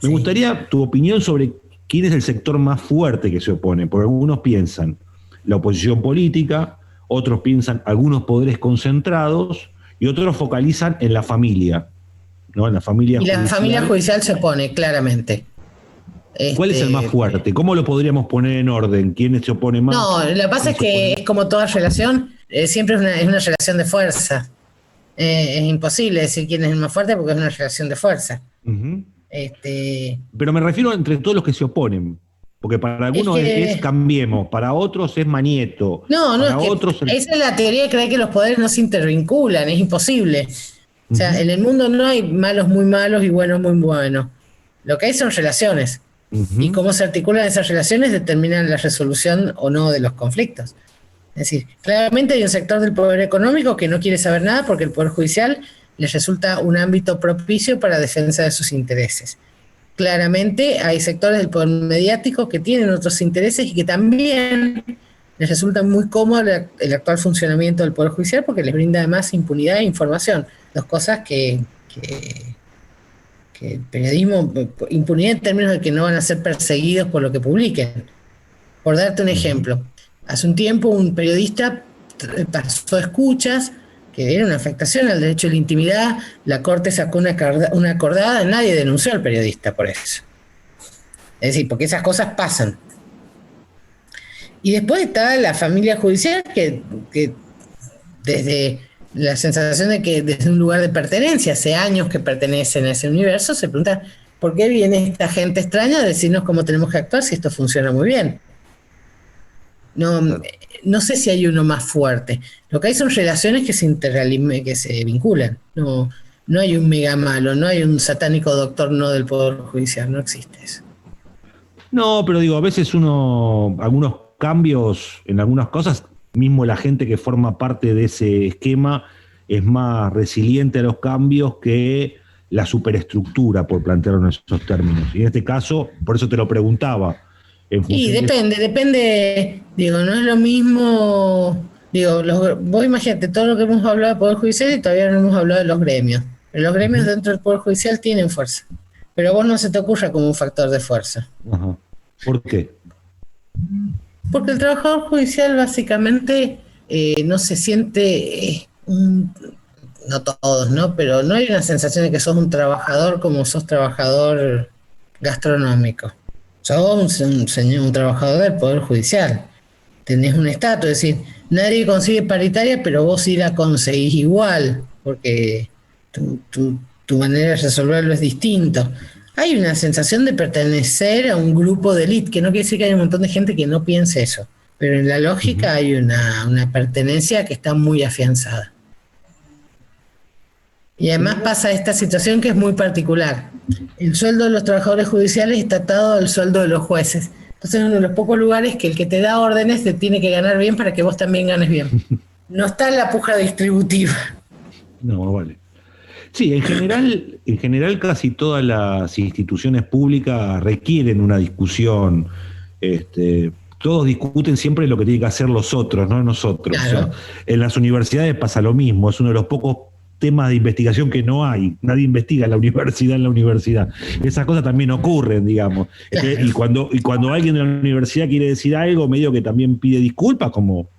Me gustaría tu opinión sobre quién es el sector más fuerte que se opone, porque algunos piensan la oposición política, otros piensan algunos poderes concentrados y otros focalizan en la familia, ¿no? En la familia judicial. Y la familia judicial se opone, claramente. ¿Cuál es el más fuerte? ¿Cómo lo podríamos poner en orden? ¿Quién se opone más? No, lo que pasa es que es como toda relación, siempre es una relación de fuerza. Es imposible decir quién es el más fuerte porque es una relación de fuerza. Pero me refiero entre todos los que se oponen. Porque para algunos es Cambiemos, para otros es Manieto. No, para otros esa es la teoría de creer que los poderes no se intervinculan, es imposible. O sea, en el mundo no hay malos muy malos y buenos muy buenos. Lo que hay son relaciones. Y cómo se articulan esas relaciones determinan la resolución o no de los conflictos. Es decir, claramente hay un sector del poder económico que no quiere saber nada porque el Poder Judicial les resulta un ámbito propicio para defensa de sus intereses. Claramente hay sectores del poder mediático que tienen otros intereses y que también les resulta muy cómodo el actual funcionamiento del Poder Judicial porque les brinda además impunidad e información. Dos cosas que el periodismo, impunidad en términos de que no van a ser perseguidos por lo que publiquen. Por darte un ejemplo, hace un tiempo un periodista pasó escuchas que era una afectación al derecho de la intimidad, la Corte sacó una acordada, nadie denunció al periodista por eso. Es decir, porque esas cosas pasan. Y después está la familia judicial que desde la sensación de que desde un lugar de pertenencia, hace años que pertenecen a ese universo, se pregunta ¿por qué viene esta gente extraña a decirnos cómo tenemos que actuar si esto funciona muy bien? No sé si hay uno más fuerte. Lo que hay son relaciones que se vinculan. No hay un mega malo, no hay un satánico doctor no del Poder Judicial, no existe eso. No, pero digo, a veces algunos cambios en algunas cosas, mismo la gente que forma parte de ese esquema es más resiliente a los cambios que la superestructura, por plantearlo en esos términos. Y en este caso, por eso te lo preguntaba. Y depende, digo, no es lo mismo, digo, vos imagínate todo lo que hemos hablado del Poder Judicial y todavía no hemos hablado de los gremios. Pero los gremios dentro del Poder Judicial tienen fuerza, pero a vos no se te ocurra como un factor de fuerza. Ajá. ¿Por qué? Porque el trabajador judicial básicamente no se siente, no todos, ¿no? Pero no hay una sensación de que sos un trabajador como sos trabajador gastronómico. Sos un trabajador del Poder Judicial. Tenés un estatus, es decir, nadie consigue paritaria, pero vos sí la conseguís igual, porque tu manera de resolverlo es distinto. Hay una sensación de pertenecer a un grupo de élite, que no quiere decir que haya un montón de gente que no piense eso, pero en la lógica hay una pertenencia que está muy afianzada. Y además pasa esta situación que es muy particular. El sueldo de los trabajadores judiciales está atado al sueldo de los jueces. Entonces es uno de los pocos lugares que el que te da órdenes te tiene que ganar bien para que vos también ganes bien. No está en la puja distributiva. No, vale. Sí, en general casi todas las instituciones públicas requieren una discusión. Todos discuten siempre lo que tienen que hacer los otros, no nosotros. Claro. O sea, en las universidades pasa lo mismo, es uno de los pocos temas de investigación que no hay. Nadie investiga en la universidad. Esas cosas también ocurren, digamos. Y cuando alguien de la universidad quiere decir algo, medio que también pide disculpas, como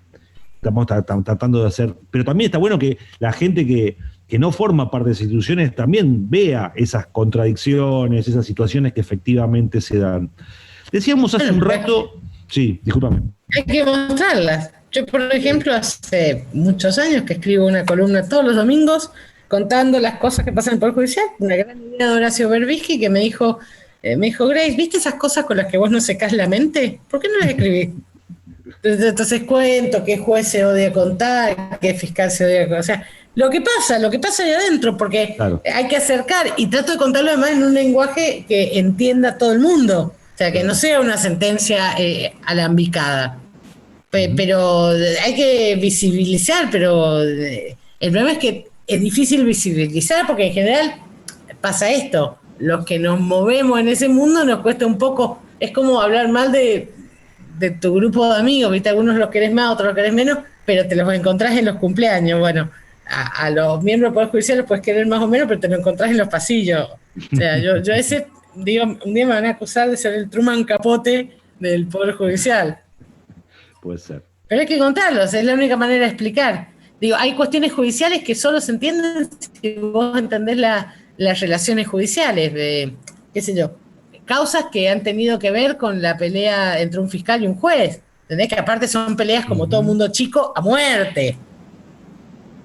estamos tratando de hacer. Pero también está bueno que la gente que no forma parte de esas instituciones también vea esas contradicciones, esas situaciones que efectivamente se dan. Decíamos hace un rato... Sí, discúlpame. Hay que mostrarlas. Yo, por ejemplo, hace muchos años que escribo una columna todos los domingos contando las cosas que pasan en el Poder Judicial, una gran idea de Horacio Berbisky que me dijo, Grace, ¿viste esas cosas con las que vos no secás la mente? ¿Por qué no las escribís? Entonces cuento qué juez se odia contar, qué fiscal se odia contar. O sea, lo que pasa ahí adentro, porque Claro. hay que acercar, y trato de contarlo además en un lenguaje que entienda todo el mundo. O sea, que no sea una sentencia alambicada. Pero hay que visibilizar, pero el problema es que es difícil visibilizar porque en general pasa esto. Los que nos movemos en ese mundo nos cuesta un poco. Es como hablar mal de tu grupo de amigos, ¿viste? Algunos los querés más, otros los querés menos, pero te los encontrás en los cumpleaños. Bueno, a los miembros del Poder Judicial los puedes querer más o menos, pero te los encontrás en los pasillos. O sea, yo ese, digo, un día me van a acusar de ser el Truman Capote del Poder Judicial. Puede ser. Pero hay que contarlos, es la única manera de explicar. Digo, hay cuestiones judiciales que solo se entienden si vos entendés las relaciones judiciales, de, qué sé yo, causas que han tenido que ver con la pelea entre un fiscal y un juez. ¿Entendés? Que aparte son peleas como todo mundo chico a muerte.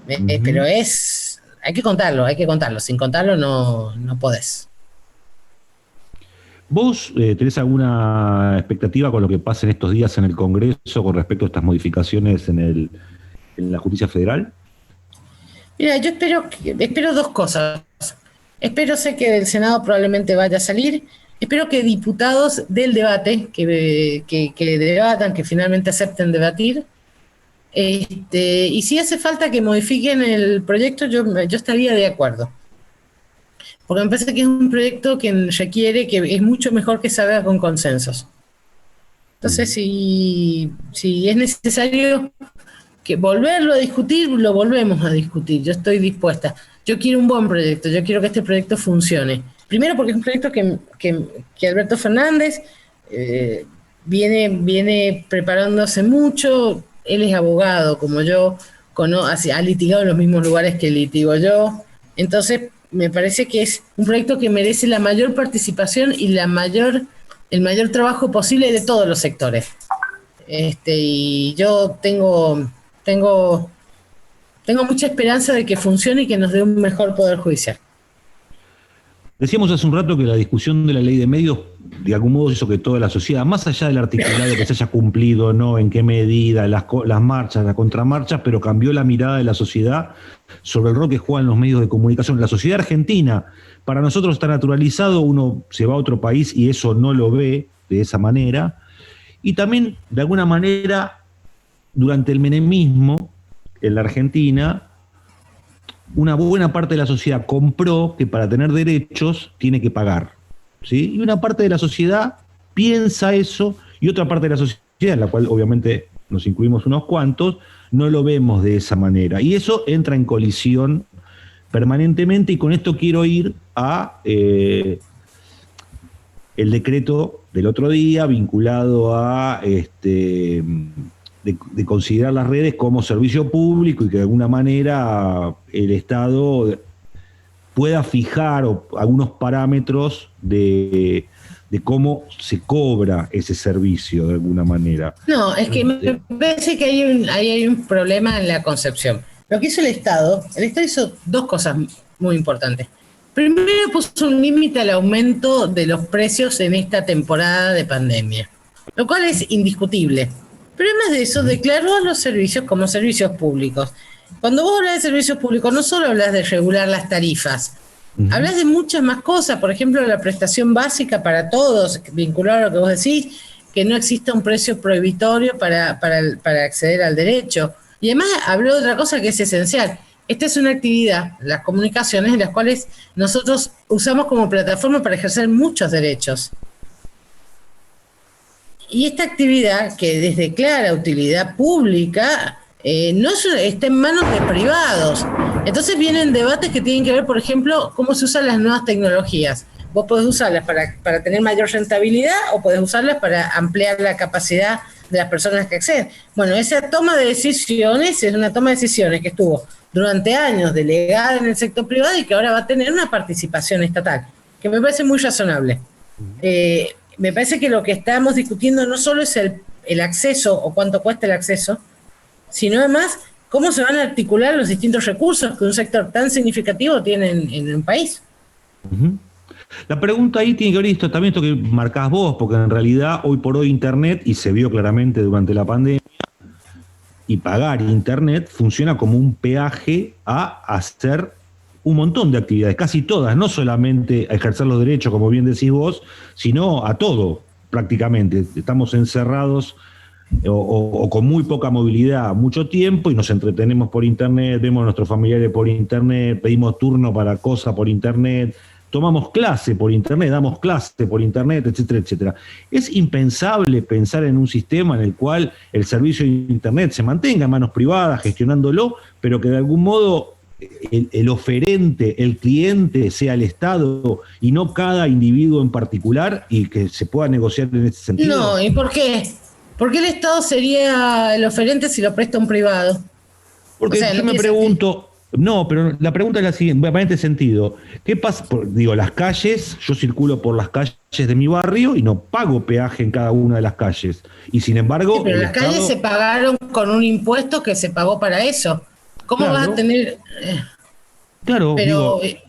Pero hay que contarlo. Sin contarlo no podés. ¿Vos tenés alguna expectativa con lo que pasa en estos días en el Congreso con respecto a estas modificaciones en la justicia federal? Mira, yo espero dos cosas. Sé que del Senado probablemente vaya a salir. Espero que diputados del debate, que debatan, que finalmente acepten debatir. Y si hace falta que modifiquen el proyecto, yo estaría de acuerdo. Porque me parece que es un proyecto que requiere, que es mucho mejor que salga con consensos. Entonces, si es necesario que volverlo a discutir, lo volvemos a discutir. Yo estoy dispuesta. Yo quiero un buen proyecto, yo quiero que este proyecto funcione. Primero porque es un proyecto que Alberto Fernández viene preparándose mucho. Él es abogado, como yo, ha litigado en los mismos lugares que litigo yo. Entonces, me parece que es un proyecto que merece la mayor participación y el mayor trabajo posible de todos los sectores. Y yo tengo mucha esperanza de que funcione y que nos dé un mejor poder judicial. Decíamos hace un rato que la discusión de la ley de medios de algún modo hizo que toda la sociedad, más allá del articulado que se haya cumplido, no en qué medida, las marchas, las contramarchas, pero cambió la mirada de la sociedad sobre el rol que juegan los medios de comunicación. La sociedad argentina, para nosotros está naturalizado, uno se va a otro país y eso no lo ve de esa manera. Y también, de alguna manera, durante el menemismo en la Argentina, una buena parte de la sociedad compró que para tener derechos tiene que pagar, ¿sí? Y una parte de la sociedad piensa eso, y otra parte de la sociedad, en la cual obviamente nos incluimos unos cuantos, no lo vemos de esa manera. Y eso entra en colisión permanentemente, y con esto quiero ir a el decreto del otro día vinculado a de considerar las redes como servicio público y que de alguna manera el Estado pueda fijar algunos parámetros de cómo se cobra ese servicio de alguna manera. No, es que me parece que ahí hay un problema en la concepción. Lo que hizo el Estado hizo dos cosas muy importantes. Primero, puso un límite al aumento de los precios en esta temporada de pandemia, lo cual es indiscutible. Pero además de eso, declaró a los servicios como servicios públicos. Cuando vos hablas de servicios públicos, no solo hablas de regular las tarifas, hablas de muchas más cosas. Por ejemplo, la prestación básica para todos, vinculado a lo que vos decís, que no exista un precio prohibitorio para acceder al derecho. Y además habló de otra cosa que es esencial. Esta es una actividad, las comunicaciones, en las cuales nosotros usamos como plataforma para ejercer muchos derechos. Y esta actividad, que es de clara utilidad pública, no está en manos de privados. Entonces vienen debates que tienen que ver, por ejemplo, cómo se usan las nuevas tecnologías. Vos podés usarlas para tener mayor rentabilidad o podés usarlas para ampliar la capacidad de las personas que acceden. Bueno, esa toma de decisiones es una toma de decisiones que estuvo durante años delegada en el sector privado y que ahora va a tener una participación estatal, que me parece muy razonable. Me parece que lo que estamos discutiendo no solo es el acceso o cuánto cuesta el acceso, sino además cómo se van a articular los distintos recursos que un sector tan significativo tiene en el país. Ujú. La pregunta ahí tiene que ver también esto que marcás vos, porque en realidad hoy por hoy Internet, y se vio claramente durante la pandemia, y pagar Internet funciona como un peaje a hacer un montón de actividades, casi todas, no solamente a ejercer los derechos, como bien decís vos, sino a todo, prácticamente. Estamos encerrados o con muy poca movilidad mucho tiempo y nos entretenemos por Internet, vemos a nuestros familiares por Internet, pedimos turno para cosas por Internet, tomamos clase por Internet, damos clase por Internet, etcétera, etcétera. Es impensable pensar en un sistema en el cual el servicio de Internet se mantenga en manos privadas, gestionándolo, pero que de algún modo el oferente, el cliente sea el Estado y no cada individuo en particular, y que se pueda negociar en ese sentido. No, ¿y por qué? ¿Por qué el Estado sería el oferente si lo presta un privado? Porque O sea, yo no me tiene pregunto, no, pero la pregunta es la siguiente, va en este sentido. ¿Qué pasa? Digo, las calles, yo circulo por las calles de mi barrio y no pago peaje en cada una de las calles. Y sin embargo, Sí, pero el las calles Estado, se pagaron con un impuesto que se pagó para eso. ¿Cómo vas a claro, tener...? claro, Pero... digo,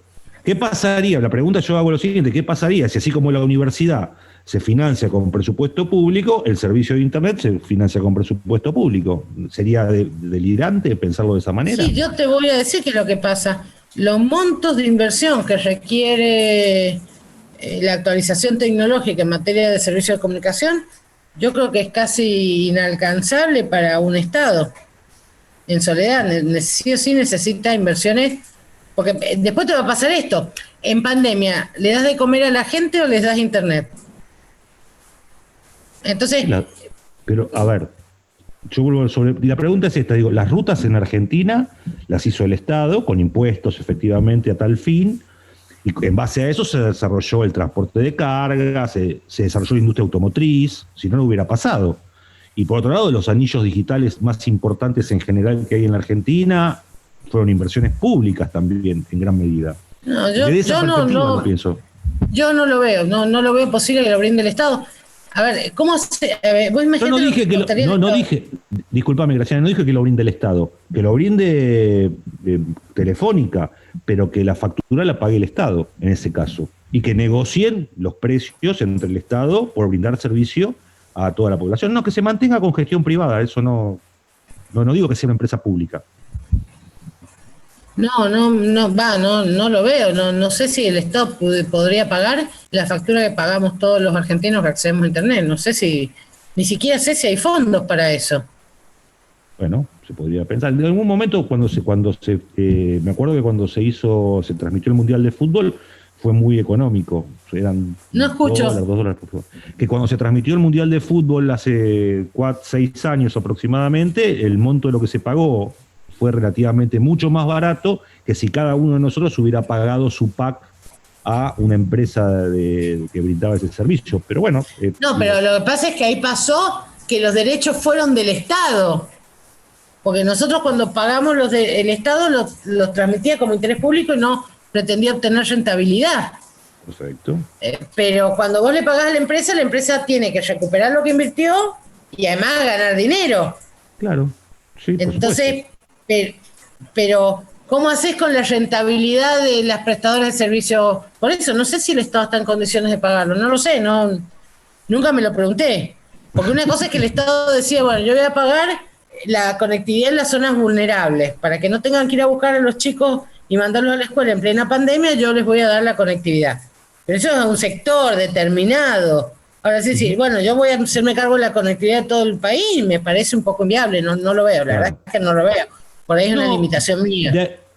¿qué pasaría? La pregunta yo hago lo siguiente, ¿qué pasaría si así como la universidad se financia con presupuesto público, el servicio de Internet se financia con presupuesto público? ¿Sería delirante pensarlo de esa manera? Sí, yo te voy a decir que lo que pasa, los montos de inversión que requiere la actualización tecnológica en materia de servicios de comunicación, yo creo que es casi inalcanzable para un Estado en soledad. Sí o sí necesita inversiones, porque después te va a pasar esto. En pandemia, ¿le das de comer a la gente o les das internet? Sí, Entonces, pero a ver, yo vuelvo sobre. Y la pregunta es esta: digo, las rutas en Argentina las hizo el Estado con impuestos efectivamente a tal fin, y en base a eso se desarrolló el transporte de carga, se desarrolló la industria automotriz, si no, no hubiera pasado. Y por otro lado, los anillos digitales más importantes en general que hay en la Argentina fueron inversiones públicas también, en gran medida. no, Desde esa yo no, perspectiva lo no, pienso. yo no lo veo, no lo veo posible que lo brinde el Estado. A ver, ¿cómo se, vos Yo no imaginate lo dije que que costaría el no Estado? dije, disculpame, Graciana, no dije que lo brinde el Estado, que lo brinde Telefónica, pero que la factura la pague el Estado en ese caso, y que negocien los precios entre el Estado por brindar servicio a toda la población. No, que se mantenga con gestión privada, eso no digo que sea una empresa pública. No lo veo, no sé si el Estado podría pagar la factura que pagamos todos los argentinos que accedemos a Internet, no sé si, ni siquiera sé si hay fondos para eso. Bueno, se podría pensar. En algún momento, me acuerdo que cuando se transmitió el Mundial de Fútbol, fue muy económico. Eran No escucho. $2 por fútbol. Que cuando se transmitió el Mundial de Fútbol hace 6 años aproximadamente, el monto de lo que se pagó fue relativamente mucho más barato que si cada uno de nosotros hubiera pagado su pack a una empresa que brindaba ese servicio. Pero bueno. No, pero lo que pasa es que ahí pasó que los derechos fueron del Estado. Porque nosotros cuando pagamos el Estado los transmitía como interés público y no pretendía obtener rentabilidad. Perfecto. Pero cuando vos le pagás a la empresa tiene que recuperar lo que invirtió y además ganar dinero. Claro, sí, por Entonces, supuesto. pero ¿cómo haces con la rentabilidad de las prestadoras de servicios? Por eso, no sé si el Estado está en condiciones de pagarlo, no lo sé, nunca me lo pregunté. Porque una cosa es que el Estado decía, bueno, yo voy a pagar la conectividad en las zonas vulnerables, para que no tengan que ir a buscar a los chicos y mandarlos a la escuela en plena pandemia, yo les voy a dar la conectividad. Pero eso es un sector determinado. Ahora sí, bueno, yo voy a hacerme cargo de la conectividad de todo el país, me parece un poco inviable, no lo veo, la verdad es que no lo veo. Por ahí es una limitación mía.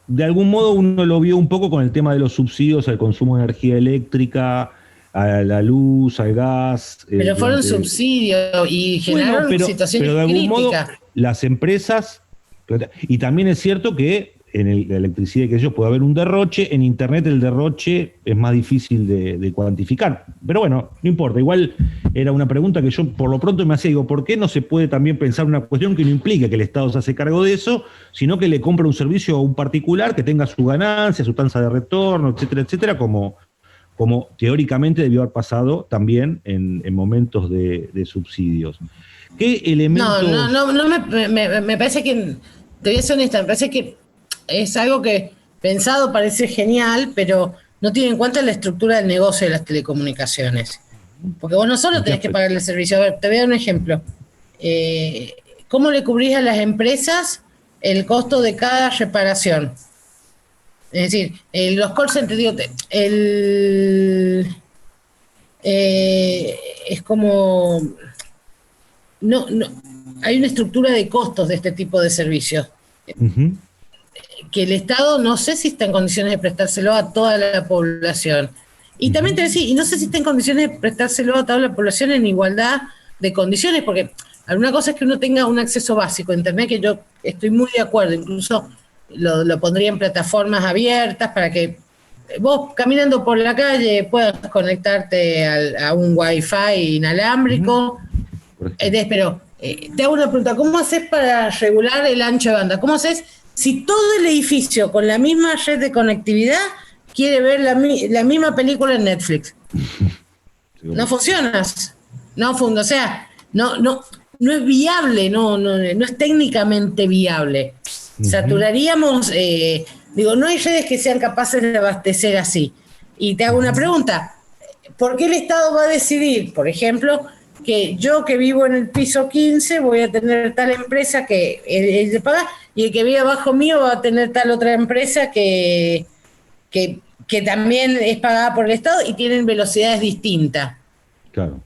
De algún modo uno lo vio un poco con el tema de los subsidios al consumo de energía eléctrica, a la luz, al gas. Pero fueron subsidios y generaron situaciones pero de algún críticas. modo las empresas, y también es cierto que en la electricidad y que ellos puede haber un derroche, en Internet el derroche es más difícil de cuantificar. Pero bueno, no importa, igual era una pregunta que yo por lo pronto me hacía, digo, ¿por qué no se puede también pensar una cuestión que no implique que el Estado se hace cargo de eso, sino que le compre un servicio a un particular que tenga su ganancia, su tasa de retorno, etcétera, etcétera, como teóricamente debió haber pasado también en momentos de subsidios? ¿Qué elementos? Me parece que te voy a ser honesta, me parece que es algo que pensado parece genial, pero no tiene en cuenta la estructura del negocio de las telecomunicaciones. Porque vos no solo tenés que pagarle el servicio. A ver, te voy a dar un ejemplo. Eh, ¿Cómo le cubrís a las empresas el costo de cada reparación? Es decir, los call centers, digo, es como... No, hay una estructura de costos de este tipo de servicios. Uh-huh. Que el Estado no sé si está en condiciones de prestárselo a toda la población. Y también te decía, y no sé si está en condiciones de prestárselo a toda la población en igualdad de condiciones, porque alguna cosa es que uno tenga un acceso básico a Internet, que yo estoy muy de acuerdo, incluso lo pondría en plataformas abiertas para que vos caminando por la calle puedas conectarte a un Wi-Fi inalámbrico. Pero te hago una pregunta, ¿cómo haces para regular el ancho de banda? ¿Cómo haces si todo el edificio con la misma red de conectividad quiere ver la misma película en Netflix? No funcionas. O sea, no es viable, no es técnicamente viable. Saturaríamos, no hay redes que sean capaces de abastecer así. Y te hago una pregunta, ¿por qué el Estado va a decidir, por ejemplo, que yo que vivo en el piso 15 voy a tener tal empresa que él paga, y el que vive abajo mío va a tener tal otra empresa que también es pagada por el Estado y tienen velocidades distintas? Claro.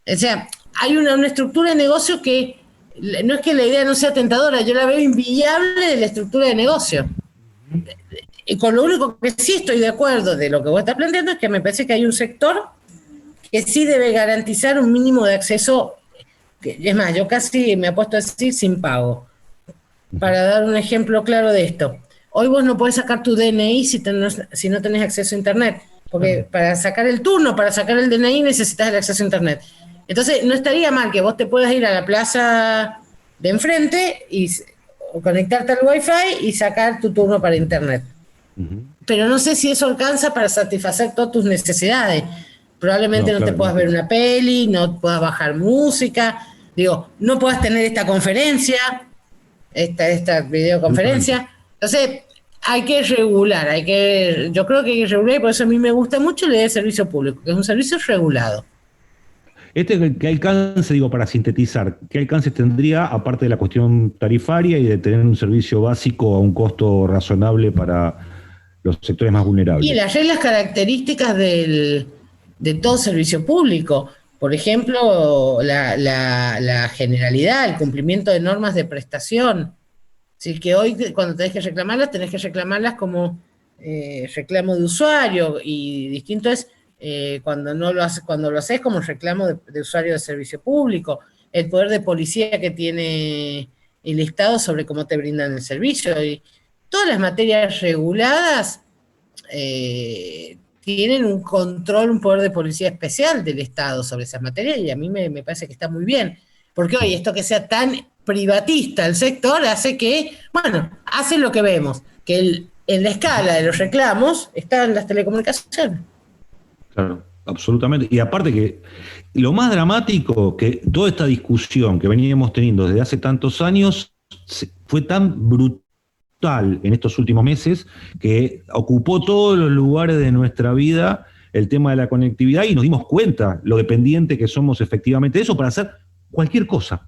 O sea, hay una estructura de negocio que no es que la idea no sea tentadora, yo la veo inviable de la estructura de negocio. Y con lo único que sí estoy de acuerdo de lo que vos estás planteando es que me parece que hay un sector que sí debe garantizar un mínimo de acceso, es más, yo casi me apuesto a decir sin pago. Para dar un ejemplo claro de esto, hoy vos no podés sacar tu DNI si no tenés acceso a Internet, porque para sacar el turno, para sacar el DNI necesitas el acceso a Internet. Entonces, no estaría mal que vos te puedas ir a la plaza de enfrente o conectarte al Wi-Fi y sacar tu turno para Internet. Pero no sé si eso alcanza para satisfacer todas tus necesidades. Probablemente no te puedas ver una peli, no puedas bajar música, no puedas tener esta conferencia, esta videoconferencia. Entonces, hay que regular, yo creo que hay que regular, y por eso a mí me gusta mucho la idea de servicio público, que es un servicio regulado. ¿Qué alcance, para sintetizar, qué alcance tendría, aparte de la cuestión tarifaria y de tener un servicio básico a un costo razonable para los sectores más vulnerables? Y las reglas características de todo servicio público. Por ejemplo, la generalidad, el cumplimiento de normas de prestación. Así que hoy, cuando tenés que reclamarlas como reclamo de usuario, y distinto es cuando lo haces como reclamo de usuario de servicio público. El poder de policía que tiene el Estado sobre cómo te brindan el servicio. Y todas las materias reguladas tienen un control, un poder de policía especial del Estado sobre esas materias, y a mí me parece que está muy bien. Porque hoy esto que sea tan privatista el sector hace lo que vemos, que en la escala de los reclamos están las telecomunicaciones. Claro, absolutamente. Y aparte que lo más dramático, que toda esta discusión que veníamos teniendo desde hace tantos años fue tan brutal en estos últimos meses que ocupó todos los lugares de nuestra vida el tema de la conectividad, y nos dimos cuenta lo dependiente que somos efectivamente de eso para hacer cualquier cosa.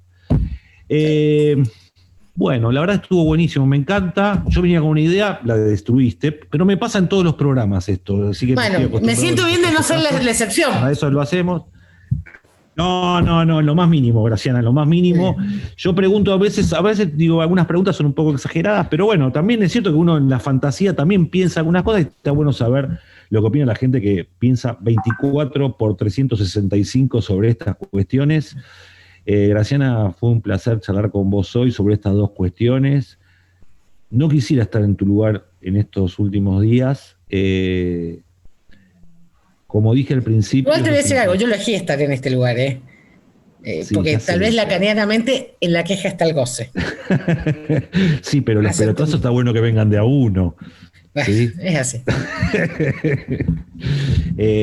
Bueno, la verdad estuvo buenísimo, me encanta. Yo venía con una idea, la destruiste, pero me pasa en todos los programas esto. Así que me siento bien de no ser la excepción. Para eso lo hacemos. No, lo más mínimo, Graciana, lo más mínimo. Yo pregunto a veces digo, algunas preguntas son un poco exageradas, pero bueno, también es cierto que uno en la fantasía también piensa algunas cosas, y está bueno saber lo que opina la gente que piensa 24/365 sobre estas cuestiones. Graciana, fue un placer charlar con vos hoy sobre estas dos cuestiones. No quisiera estar en tu lugar en estos últimos días. Como dije al principio... Igual te voy a decir algo, yo elegí estar en este lugar, sí, porque tal vez lacanianamente en la queja está el goce. Sí, pero los pelotazos está bueno que vengan de a uno. ¿Sí? Es así.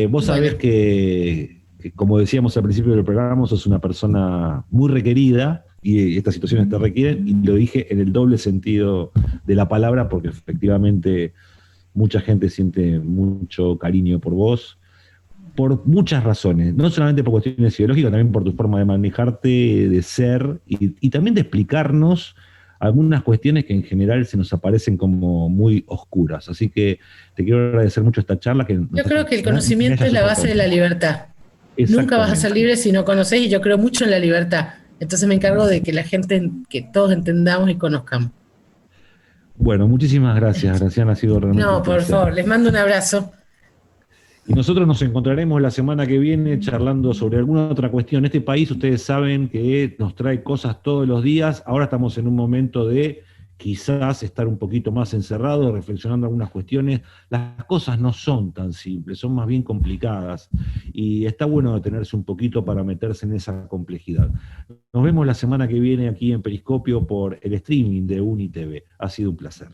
Vos sabés que, como decíamos al principio del programa, sos una persona muy requerida y estas situaciones te requieren, y lo dije en el doble sentido de la palabra, porque efectivamente mucha gente siente mucho cariño por vos, por muchas razones, no solamente por cuestiones ideológicas, también por tu forma de manejarte, de ser, y también de explicarnos algunas cuestiones que en general se nos aparecen como muy oscuras. Así que te quiero agradecer mucho esta charla. Yo creo que el conocimiento es la base de la libertad. Nunca vas a ser libre si no conoces, y yo creo mucho en la libertad. Entonces me encargo de que la gente, que todos entendamos y conozcamos. Bueno, muchísimas gracias, Graciana, ha sido realmente No, un por placer. favor, les mando un abrazo. Y nosotros nos encontraremos la semana que viene charlando sobre alguna otra cuestión. Este país, ustedes saben que nos trae cosas todos los días. Ahora estamos en un momento de quizás estar un poquito más encerrados, reflexionando algunas cuestiones. Las cosas no son tan simples, son más bien complicadas. Y está bueno detenerse un poquito para meterse en esa complejidad. Nos vemos la semana que viene aquí en Periscopio por el streaming de UniTV. Ha sido un placer.